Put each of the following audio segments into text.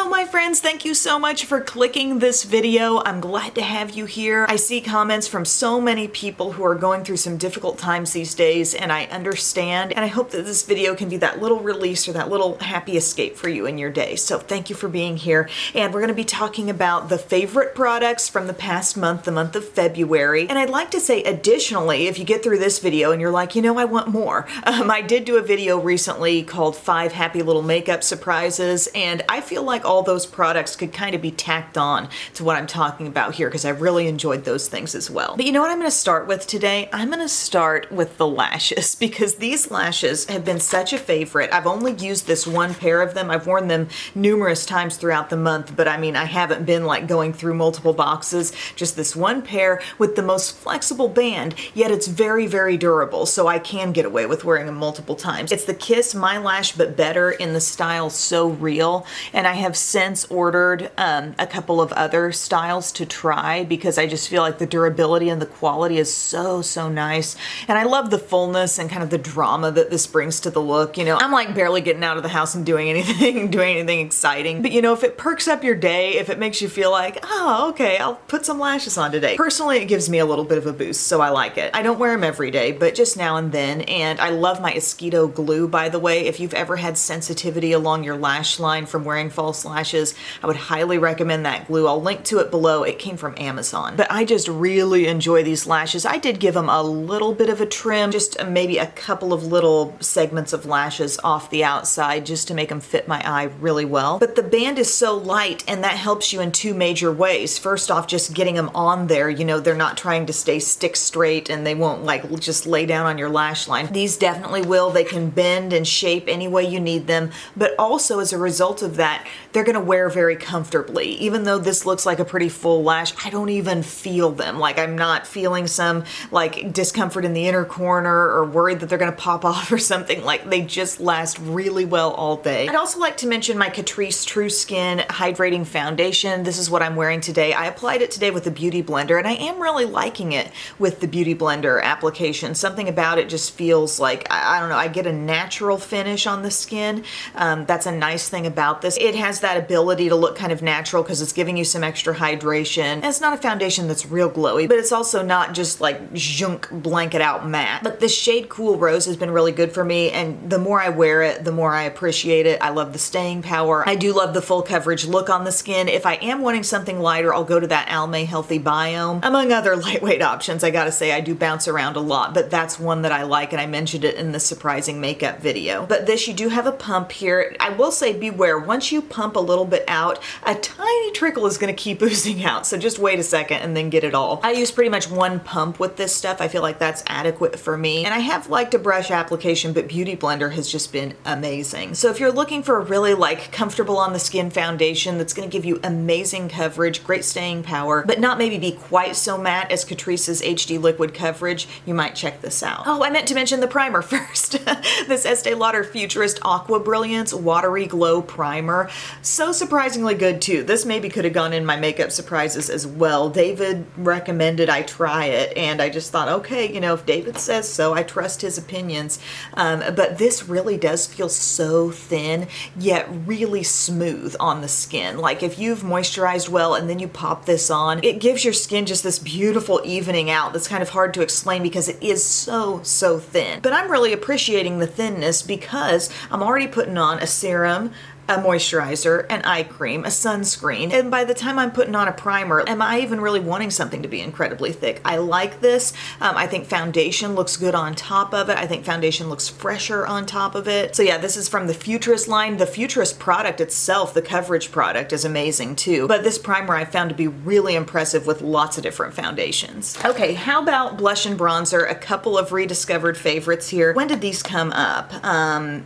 Hello my friends, thank you so much for clicking this video. I'm glad to have you here. I see comments from so many people who are going through some difficult times these days, and I understand, and I hope that this video can be that little release or that little happy escape for you in your day. So thank you for being here, and we're going to be talking about the favorite products from the past month, the month of February. And I'd like to say additionally, if you get through this video and you're like, you know, I want more. I did do a video recently called 5 Happy Little Makeup Surprises, and I feel like all those products could kind of be tacked on to what I'm talking about here because I really enjoyed those things as well. But you know what I'm going to start with today? I'm going to start with the lashes because these lashes have been such a favorite. I've only used this one pair of them. I've worn them numerous times throughout the month, but I mean, I haven't been like going through multiple boxes, just this one pair with the most flexible band, yet it's very, very durable, so I can get away with wearing them multiple times. It's the Kiss My Lash But Better in the style So Real, and I have since ordered a couple of other styles to try because I just feel like the durability and the quality is so nice. And I love the fullness and kind of the drama that this brings to the look. You know, I'm like barely getting out of the house and doing anything exciting. But you know, if it perks up your day, if it makes you feel like, oh, okay, I'll put some lashes on today. Personally, it gives me a little bit of a boost, so I like it. I don't wear them every day, but just now and then. And I love my ESTEE glue, by the way. If you've ever had sensitivity along your lash line from wearing false lashes, I would highly recommend that glue. I'll link to it below. It came from Amazon. But I just really enjoy these lashes. I did give them a little bit of a trim, just maybe a couple of little segments of lashes off the outside just to make them fit my eye really well. But the band is so light, and that helps you in two major ways. First off, just getting them on there, you know, they're not trying to stay stick straight and they won't like just lay down on your lash line. These definitely will. They can bend and shape any way you need them, but also as a result of that, they're gonna wear very comfortably. Even though this looks like a pretty full lash, I don't even feel them. Like I'm not feeling some like discomfort in the inner corner or worried that they're gonna pop off or something. Like they just last really well all day. I'd also like to mention my Catrice True Skin Hydrating Foundation. This is what I'm wearing today. I applied it today with the Beauty Blender, and I am really liking it with the Beauty Blender application. Something about it just feels like, I don't know, I get a natural finish on the skin. That's a nice thing about this. It has that ability to look kind of natural because it's giving you some extra hydration. And it's not a foundation that's real glowy, but it's also not just like junk blanket out matte. But this shade Cool Rose has been really good for me, and the more I wear it, the more I appreciate it. I love the staying power. I do love the full coverage look on the skin. If I am wanting something lighter, I'll go to that Almay Healthy Biome. Among other lightweight options, I gotta say I do bounce around a lot, but that's one that I like, and I mentioned it in the surprising makeup video. But this, you do have a pump here. I will say beware, once you pump a little bit out, a tiny trickle is gonna keep oozing out, so just wait a second and then get it all. I use pretty much one pump with this stuff. I feel like that's adequate for me, and I have liked a brush application, but Beauty Blender has just been amazing. So if you're looking for a really like comfortable on the skin foundation that's gonna give you amazing coverage, great staying power, but not maybe be quite so matte as Catrice's HD Liquid Coverage, you might check this out. Oh, I meant to mention the primer first. This Estee Lauder Futurist Aqua Brilliance Watery Glow Primer. So surprisingly good too. This maybe could have gone in my makeup surprises as well. David recommended I try it, and I just thought, okay, you know, if David says so, I trust his opinions. But this really does feel so thin, yet really smooth on the skin. Like if you've moisturized well and then you pop this on, it gives your skin just this beautiful evening out that's kind of hard to explain because it is so thin. But I'm really appreciating the thinness because I'm already putting on a serum, a moisturizer, an eye cream, a sunscreen, and by the time I'm putting on a primer, am I even really wanting something to be incredibly thick? I like this. I think foundation looks good on top of it. I think foundation looks fresher on top of it. So yeah, this is from the Futurist line. The Futurist product itself, the coverage product, is amazing too, but this primer I found to be really impressive with lots of different foundations. Okay, how about blush and bronzer? A couple of rediscovered favorites here. When did these come up?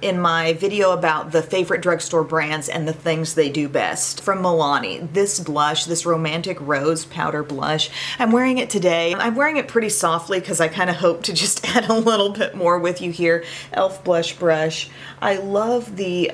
In my video about the favorite drugstore brands and the things they do best. From Milani, this blush, this Romantic Rose powder blush, I'm wearing it today. I'm wearing it pretty softly because I kind of hope to just add a little bit more with you here. e.l.f. blush brush. I love the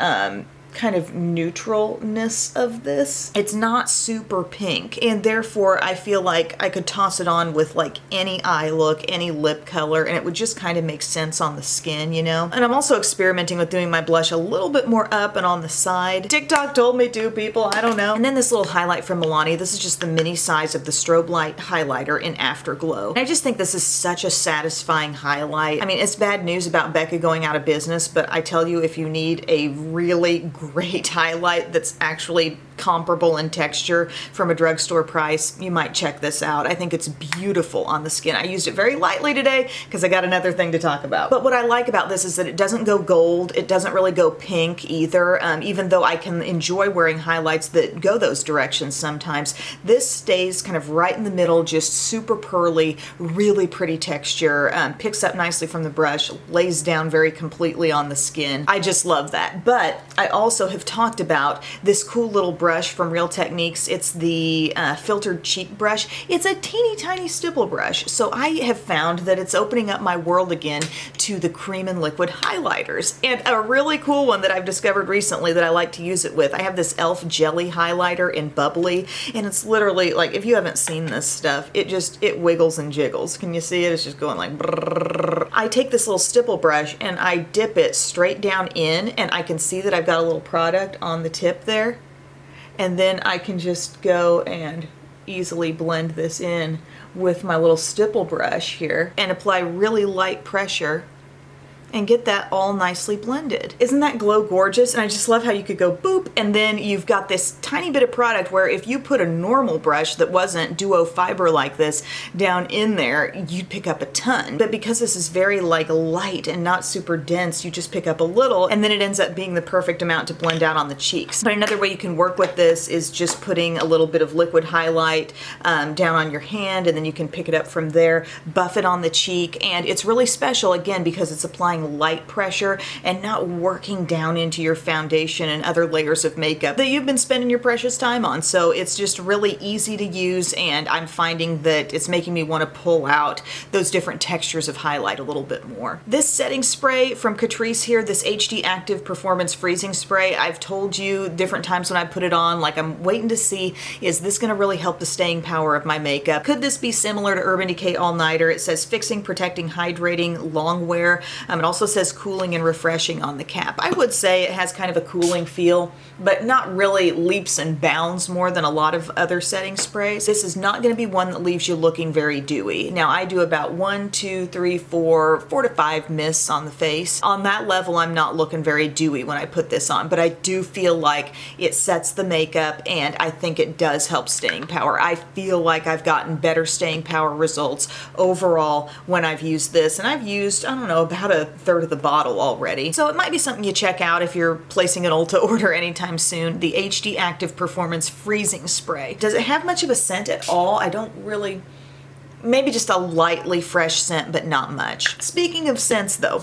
kind of neutralness of this. It's not super pink, and therefore I feel like I could toss it on with like any eye look, any lip color, and it would just kind of make sense on the skin, you know? And I'm also experimenting with doing my blush a little bit more up and on the side. TikTok told me to, people, I don't know. And then this little highlight from Milani. This is just the mini size of the Strobe Light highlighter in Afterglow. And I just think this is such a satisfying highlight. I mean, it's bad news about Becca going out of business, but I tell you, if you need a really great highlight that's actually comparable in texture from a drugstore price, you might check this out. I think it's beautiful on the skin. I used it very lightly today because I got another thing to talk about. But what I like about this is that it doesn't go gold. It doesn't really go pink either, even though I can enjoy wearing highlights that go those directions sometimes. This stays kind of right in the middle, just super pearly, really pretty texture, picks up nicely from the brush, lays down very completely on the skin. I just love that. But I also have talked about this cool little brush from Real Techniques. It's the filtered cheek brush. It's a teeny tiny stipple brush. So I have found that it's opening up my world again to the cream and liquid highlighters. And a really cool one that I've discovered recently that I like to use it with, I have this e.l.f. Jelly highlighter in Bubbly, and it's literally like, if you haven't seen this stuff, it wiggles and jiggles. Can you see it? It's just going like brrrr. I take this little stipple brush and I dip it straight down in, and I can see that I've got a little product on the tip there. And then I can just go and easily blend this in with my little stipple brush here and apply really light pressure and get that all nicely blended. Isn't that glow gorgeous? And I just love how you could go boop, and then you've got this tiny bit of product where if you put a normal brush that wasn't duo fiber like this down in there, you'd pick up a ton. But because this is very like light and not super dense, you just pick up a little, and then it ends up being the perfect amount to blend out on the cheeks. But another way you can work with this is just putting a little bit of liquid highlight down on your hand, and then you can pick it up from there, buff it on the cheek, and it's really special again because it's applying light pressure and not working down into your foundation and other layers of makeup that you've been spending your precious time on. So it's just really easy to use, and I'm finding that it's making me want to pull out those different textures of highlight a little bit more. This setting spray from Catrice here, this HD Active Performance Freezing Spray, I've told you different times when I put it on, like I'm waiting to see, is this going to really help the staying power of my makeup? Could this be similar to Urban Decay All Nighter? It says fixing, protecting, hydrating, Longwear. It also says cooling and refreshing on the cap. I would say it has kind of a cooling feel, but not really leaps and bounds more than a lot of other setting sprays. This is not going to be one that leaves you looking very dewy. Now I do about 4 to 5 mists on the face. On that level, I'm not looking very dewy when I put this on, but I do feel like it sets the makeup, and I think it does help staying power. I feel like I've gotten better staying power results overall when I've used this, and I've used, I don't know, about a third of the bottle already. So it might be something you check out if you're placing an Ulta order anytime soon. The HD Active Performance Freezing Spray. Does it have much of a scent at all? I don't really... Maybe just a lightly fresh scent, but not much. Speaking of scents though,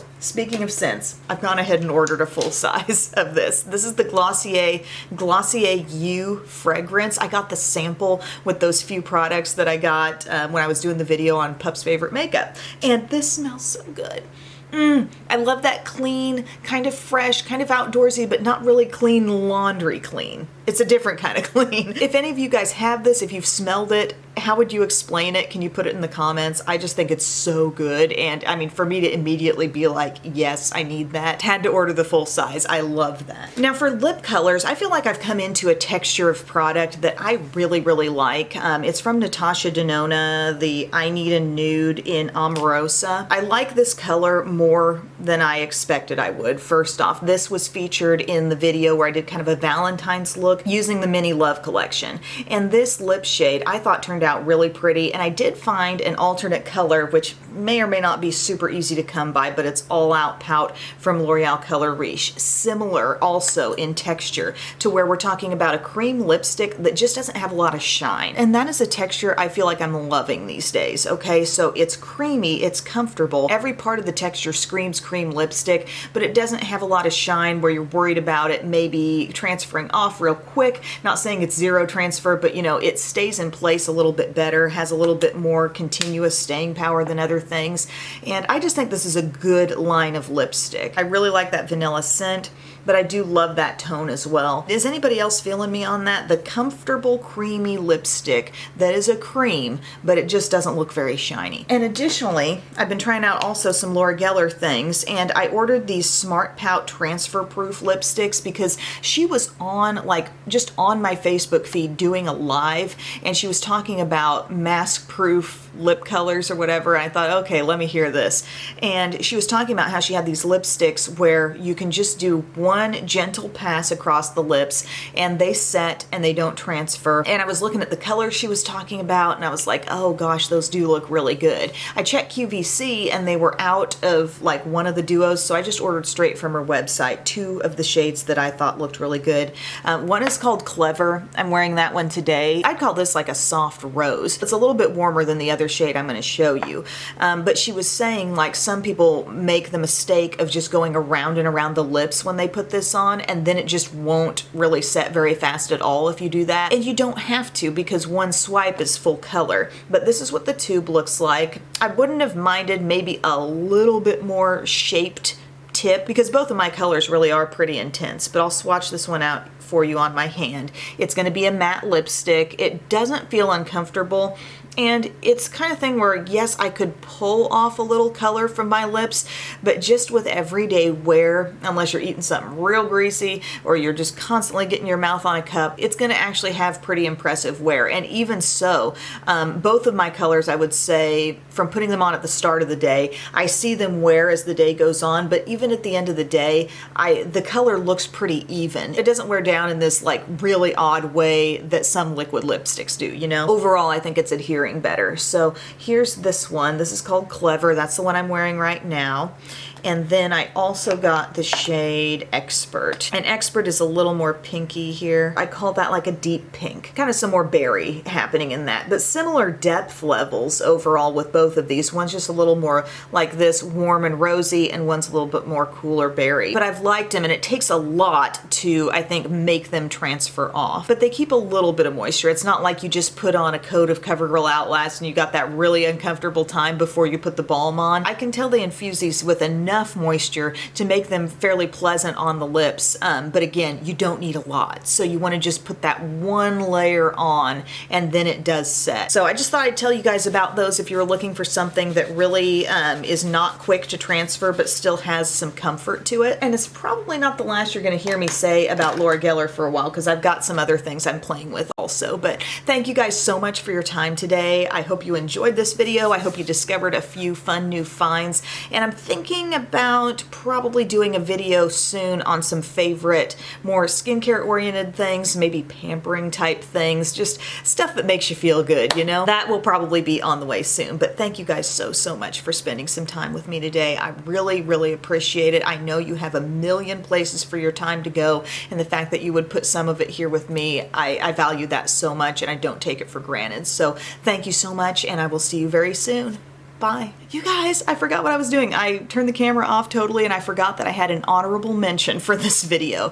I've gone ahead and ordered a full size of this. This is the Glossier You fragrance. I got the sample with those few products that I got when I was doing the video on Pup's favorite makeup. And this smells so good. I love that clean, kind of fresh, kind of outdoorsy, but not really clean laundry clean. It's a different kind of clean. If any of you guys have this, if you've smelled it, how would you explain it? Can you put it in the comments? I just think it's so good. And I mean, for me to immediately be like, yes, I need that. Had to order the full size. I love that. Now for lip colors, I feel like I've come into a texture of product that I really, really like. It's from Natasha Denona, the I Need a Nude in Amorosa. I like this color more than I expected I would. First off, this was featured in the video where I did kind of a Valentine's look using the Mini Love collection. And this lip shade I thought turned out really pretty, and I did find an alternate color which may or may not be super easy to come by, but it's All Out Pout from L'Oreal Color Riche. Similar also in texture to where we're talking about a cream lipstick that just doesn't have a lot of shine. And that is a texture I feel like I'm loving these days, okay? So it's creamy, it's comfortable. Every part of the texture screams cream lipstick, but it doesn't have a lot of shine where you're worried about it maybe transferring off real quick. Not saying it's zero transfer, but you know, it stays in place a little bit better, has a little bit more continuous staying power than other things. And I just think this is a good line of lipstick. I really like that vanilla scent, but I do love that tone as well. Is anybody else feeling me on that? The Comfortable Creamy Lipstick that is a cream, but it just doesn't look very shiny. And additionally, I've been trying out also some Laura Geller things, and I ordered these Smart Pout transfer proof lipsticks because she was on, like, just on my Facebook feed doing a live, and she was talking about mask proof lip colors or whatever. I thought, okay, let me hear this. And she was talking about how she had these lipsticks where you can just do one gentle pass across the lips and they set and they don't transfer. And I was looking at the colors she was talking about and I was like, oh gosh, those do look really good. I checked QVC and they were out of like one of the duos, so I just ordered straight from her website 2 of the shades that I thought looked really good. One is called Clever. I'm wearing that one today. I'd call this like a soft rose. It's a little bit warmer than the other shade I'm going to show you. But she was saying like some people make the mistake of just going around and around the lips when they put this on, and then it just won't really set very fast at all if you do that. And you don't have to, because one swipe is full color. But this is what the tube looks like. I wouldn't have minded maybe a little bit more shaped tip because both of my colors really are pretty intense, but I'll swatch this one out for you on my hand. It's going to be a matte lipstick. It doesn't feel uncomfortable. And it's kind of thing where, yes, I could pull off a little color from my lips, but just with everyday wear, unless you're eating something real greasy or you're just constantly getting your mouth on a cup, it's going to actually have pretty impressive wear. And even so, both of my colors, I would say, from putting them on at the start of the day, I see them wear as the day goes on, but even at the end of the day, the color looks pretty even. It doesn't wear down in this like really odd way that some liquid lipsticks do, you know? Overall, I think it's adhering better. So here's this one. This is called Clever. That's the one I'm wearing right now. And then I also got the shade Expert. And Expert is a little more pinky here. I call that like a deep pink. Kind of some more berry happening in that. But similar depth levels overall with both of these. One's just a little more like this warm and rosy, and one's a little bit more cooler berry. But I've liked them, and it takes a lot to, I think, make them transfer off. But they keep a little bit of moisture. It's not like you just put on a coat of CoverGirl Outlast and you got that really uncomfortable time before you put the balm on. I can tell they infuse these with enough moisture to make them fairly pleasant on the lips, but again, you don't need a lot, so you want to just put that one layer on and then it does set. So I just thought I'd tell you guys about those if you're looking for something that really is not quick to transfer but still has some comfort to it. And it's probably not the last you're going to hear me say about Laura Geller for a while, because I've got some other things I'm playing with also. But thank you guys so much for your time today. I hope you enjoyed this video. I hope you discovered a few fun new finds, and I'm thinking about probably doing a video soon on some favorite, more skincare oriented things, maybe pampering type things, just stuff that makes you feel good, you know? That will probably be on the way soon. But thank you guys so much for spending some time with me today. I really appreciate it. I know you have a million places for your time to go, and the fact that you would put some of it here with me, I value that so much, and I don't take it for granted. So thank you so much, and I will see you very soon. Bye. You guys, I forgot what I was doing. I turned the camera off totally, and I forgot that I had an honorable mention for this video.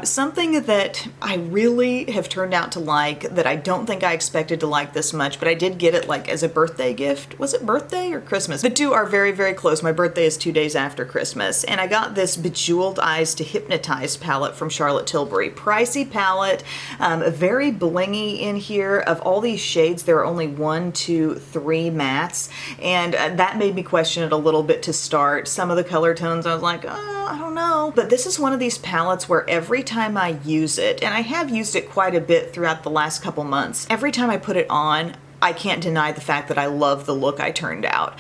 Something that I really have turned out to like, that I don't think I expected to like this much, but I did get it like as a birthday gift. Was it birthday or Christmas? The two are very close. My birthday is 2 days after Christmas, and I got this Bejeweled Eyes to Hypnotize palette from Charlotte Tilbury. Pricey palette, very blingy in here. Of all these shades, there are only 1, 2, 3 mattes, and that made me question it a little bit to start. Some of the color tones I was like, oh, I don't know. But this is one of these palettes where every time I use it, and I have used it quite a bit throughout the last couple months, every time I put it on, I can't deny the fact that I love the look I turned out.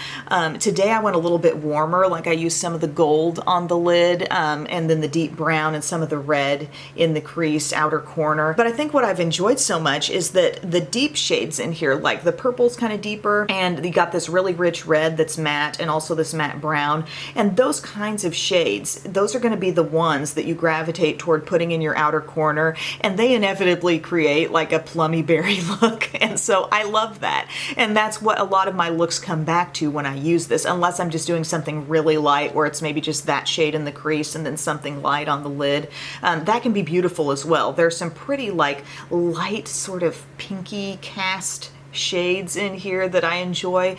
Today I went a little bit warmer, like I used some of the gold on the lid, and then the deep brown and some of the red in the crease outer corner. But I think what I've enjoyed so much is that the deep shades in here, like the purple's kind of deeper, and you got this really rich red that's matte, and also this matte brown. And those kinds of shades, those are going to be the ones that you gravitate toward putting in your outer corner, and they inevitably create like a plummy berry look. And so I love that, and that's what a lot of my looks come back to when I use this, unless I'm just doing something really light where it's maybe just that shade in the crease and then something light on the lid. That can be beautiful as well. There's some pretty like light sort of pinky cast shades in here that I enjoy.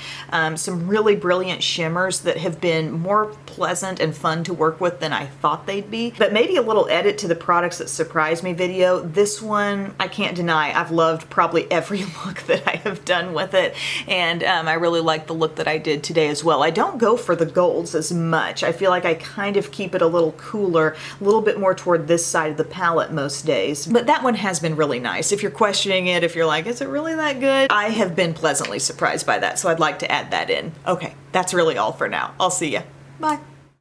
Some really brilliant shimmers that have been more pleasant and fun to work with than I thought they'd be. But maybe a little edit to the products that surprised me video. This one, I can't deny, I've loved probably every look that I have done with it. And I really like the look that I did today as well. I don't go for the golds as much. I feel like I kind of keep it a little cooler, a little bit more toward this side of the palette most days. But that one has been really nice. If you're questioning it, if you're like, is it really that good? I have been pleasantly surprised by that, so I'd like to add that in. Okay, that's really all for now. I'll see ya. Bye.